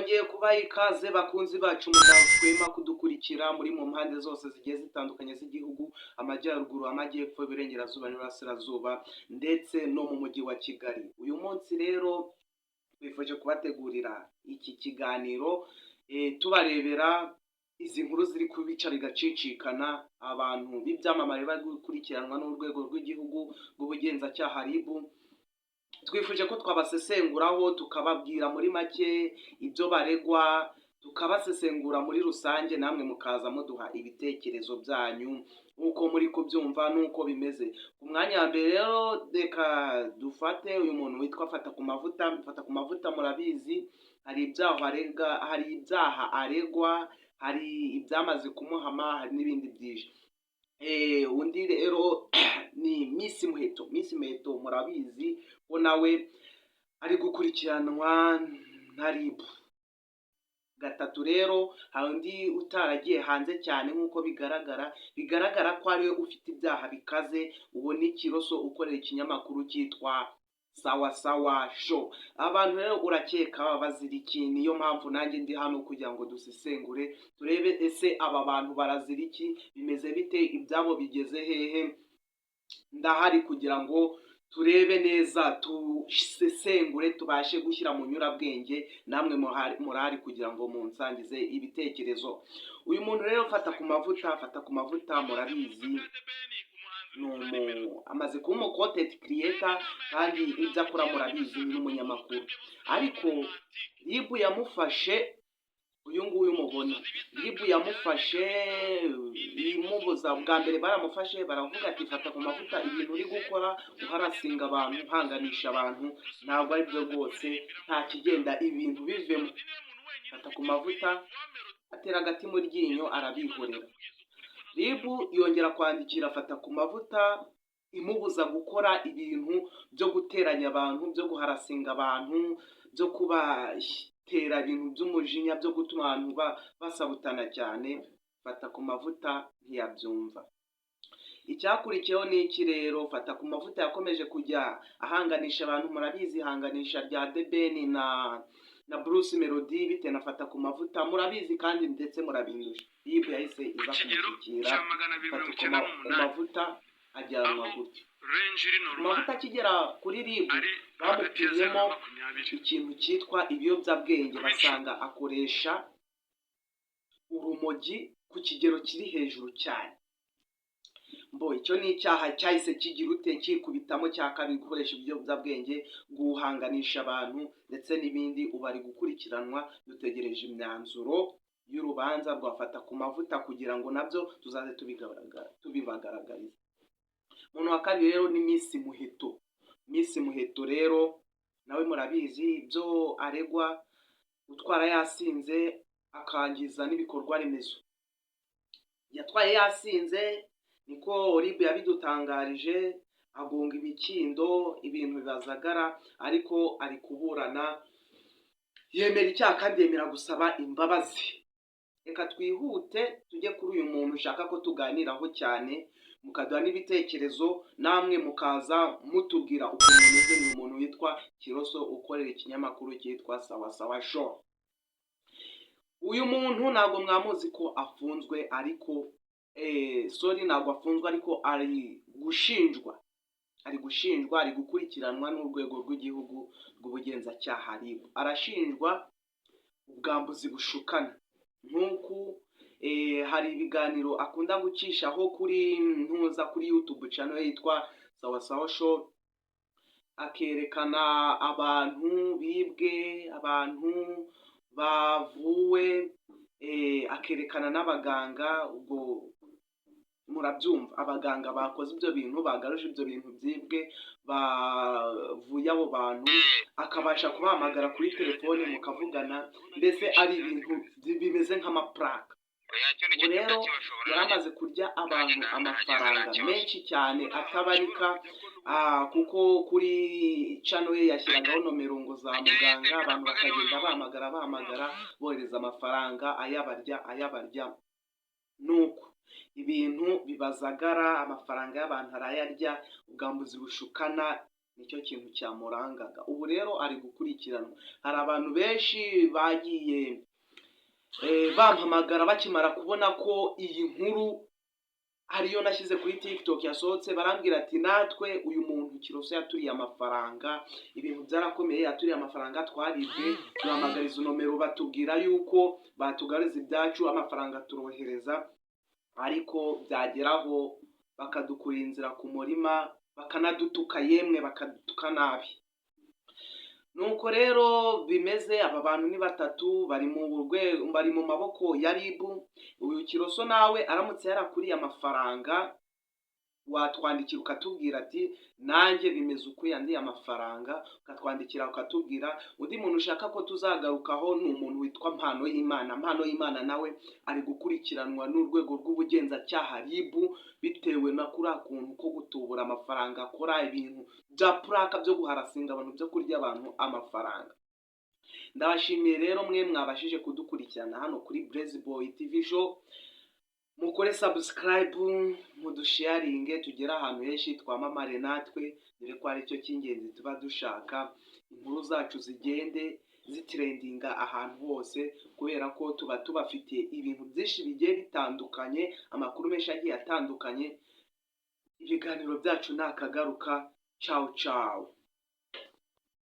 Nongeye kubaha ikaze bakunzi bacu mudahwema kudukurikira muri mu mpande zose zigiye zitandukanye z'igihugu, amajyaruguru, amajyepfo, iburengerazuba n'iburasirazuba ndetse no mu mujyi wa Kigali. Uyu munsi rero twifuje kubategurira iki kiganiro tubarebera izi nkuru ziri kubica bigacicikana, abantu b'ibyamamare bari gukurikiranwa n'urwego rw'igihugu rw'ubugenzacyaha RIB. Twifuje ko twabasesenguraho tukababwira muri make ibyo baregwa, tukabasesengura muri rusange, namwe mukaza muduha ibitekerezo byanyu nk'uko muri kubyumva n'uko bimeze. Ku mwanya wa mbere rero reka dufate uyu muntu witwa Fatakumavuta. Murabizi hari ibyaha aregwa, hari ibyamaze kumuhama, hari n'ibindi byinshi. Undi rero ni Miss Muheto. Murabizi ko nawe ari gukurikiranwa na RIB. Gatatu rero hari undi utaragiye hanze cyane nk'uko bigaragara ko ariwe ufite ibyaha bikaze, uwo ni Kiroso ukorera ikinyamakuru cyitwa Sawa Show. Abantu rero urakeka bazira iki? Niyo mpamvu nanjye ndi hano kugira ngo dusesengure turebe ese aba bantu barazira iki, bimeze bite, ibyabo bigeze hehe. Ndahari kugira ngo turebe neza, tusesengure, tubashe gushyira mu nyurabwenge, namwe murahari kugira ngo munsangize ibitekerezo. Uyu muntu rero Fatakumavuta murabizi amaze kuba umu content creator kandi ibyo akora murabizi ni n'umunyamakuru, ariko RIB yamufashe, uyu nguyu mubona RIB yamufashe imubuza. Bwa mbere baramufashe baravuga ati Fatakumavuta, ibintu uri gukora uharasinga abantu, uhanganisha abantu, ntabwo ari byo rwose, nta kigenda, ibintu bivemo. Fatakumavuta atera agati mu ryinyo arabihorera. RIB yongera kwandikira Fatakumavuta imubuza gukora ibintu byo guteranya abantu, byo guharasinga abantu, byo kubatera ibintu by'umujinya, byo gutuma abantu basabutana cyane. Fatakumavuta ntiyabyumva. Icyakurikiyeho ni iki rero? Fatakumavuta yakomeje kujya ahanganisha abantu. Murabizi ihanganisha rya The Ben na Bruce Melody bitewe na Fatakumavuta, murabizi kandi ndetse murabindusha. RIB yahise iza kumushyikira Fatakumavuta ajyanwa gutyo. Fatakumavuta akigera kuri RIB bamupimyemo ikintu cyitwa ibiyobyabwenge, basanga akoresha urumogi ku kigero kiri hejuru cyane. Icyo ni icyaha cyahise kigira kikubitamo cya kabiri, gukoresha ibiyobyabwenge, guhanganisha abantu ndetse n'ibindi. Ubu ari gukurikiranwa, dutegereje imyanzuro y'urubanza rwa Fatakumavuta kugira ngo nabyo tuzaze tubibagaragariza. Umuntu wa kabiri rero ni Miss Muheto rero nawe murabizi ibyo aregwa: gutwara yasinze akangiza n'ibikorwa remezo. Yatwaye yasinze, niko RIB yabidutangarije, agonga imikindo, ibintu bibazagara, ariko ari kuburana, yemera icyaha kandi yemera gusaba imbabazi. Reka twihute tujye kuri uyu muntu ushaka ko tuganiraho cyane, mukaduha n'ibitekerezo, namwe mukaza mutubwira ukuntu mumeze. Ni umuntu witwa Kiroso ukorera ikinyamakuru cyitwa Sawa Show. Uyu muntu ntabwo mwamuzi ko afunzwe, ariko ntabwo afunzwe, ariko ari gushinjwa, ari gukurikiranwa n'urwego rw'igihugu rw'ubugenzacyaha RIB. Arashinjwa ubwambuzi bushukana, nk'uku hari ibiganiro akunda gucishaho kuri YouTube channel yitwa Sawa Show, akerekana abantu bibwe, abantu bavuwe, akerekana n'abaganga. Ubwo murabyumva, abaganga bakoze ibyo bintu, bagaruje ibyo bintu byibwe, bavuye abo bantu, akabasha kubahamagara kuri telefone mukavugana, mbese ari ibintu bimeze nk'amaplaka. Ubu rero yaramaze kurya abantu amafaranga menshi cyane atabarika, kuko kuri channel ye yashyiragaho nomero ngo za muganga, abantu bakagenda bahamagara bohereza amafaranga, ayabarya. Nuko ibintu bibazagara, amafaranga y'abantu arayarya, ubwambuzi bushukana, nicyo kintu cyamurangaga. Ubu rero ari gukurikiranwa. Hari abantu benshi bagiye bampamagara bakimara kubona ko iyi nkuru ariyo nashyize kuri TikTok yasohotse, barambwira ati natwe uyu muntu Kiroso yaturiye amafaranga, ibintu byarakomeye, yaturiye amafaranga, twaribwe, duhamagariza nomero batubwira yuko batugaruza ibyacu, amafaranga turohereza, ariko byageraho bakadukura inzira ku murima, bakanadutuka, yemwe bakadutuka nabi. Nuko rero bimeze, aba bantu ni batatu bari mu maboko ya RIB. Uyu Kiroso nawe aramutse yarakuriye amafaranga, watwandikira ukatubwira ati nanjye bimeze uko yandiye amafaranga, ukatwandikira ukatubwira. Undi muntu ushaka ko tuzagarukaho ni umuntu witwa Mpano y'Imana. Mpano y'Imana nawe ari gukurikiranwa n'urwego rw'ubugenzacyaha RIB bitewe na kuriya kuntu ko gutubura amafaranga, akora ibintu bya puraka byo guharasinga abantu, byo kurya abantu amafaranga. Ndabashimiye rero mwe mwabashije kudukurikirana hano kuri Blaze Boy TV Show. Mukore subscribe, mudusharinge, tugere ahantu henshi, twamamare natwe, dore ko ari cyo cy'ingenzi tuba dushaka. Inkuru zacu zigende zitrendinga ahantu hose, kubera ko tuba tubafitiye ibintu byinshi bigiye bitandukanye, amakuru menshi agiye atandukanye. Ibiganiro byacu nakagaruka. Ciao ciao.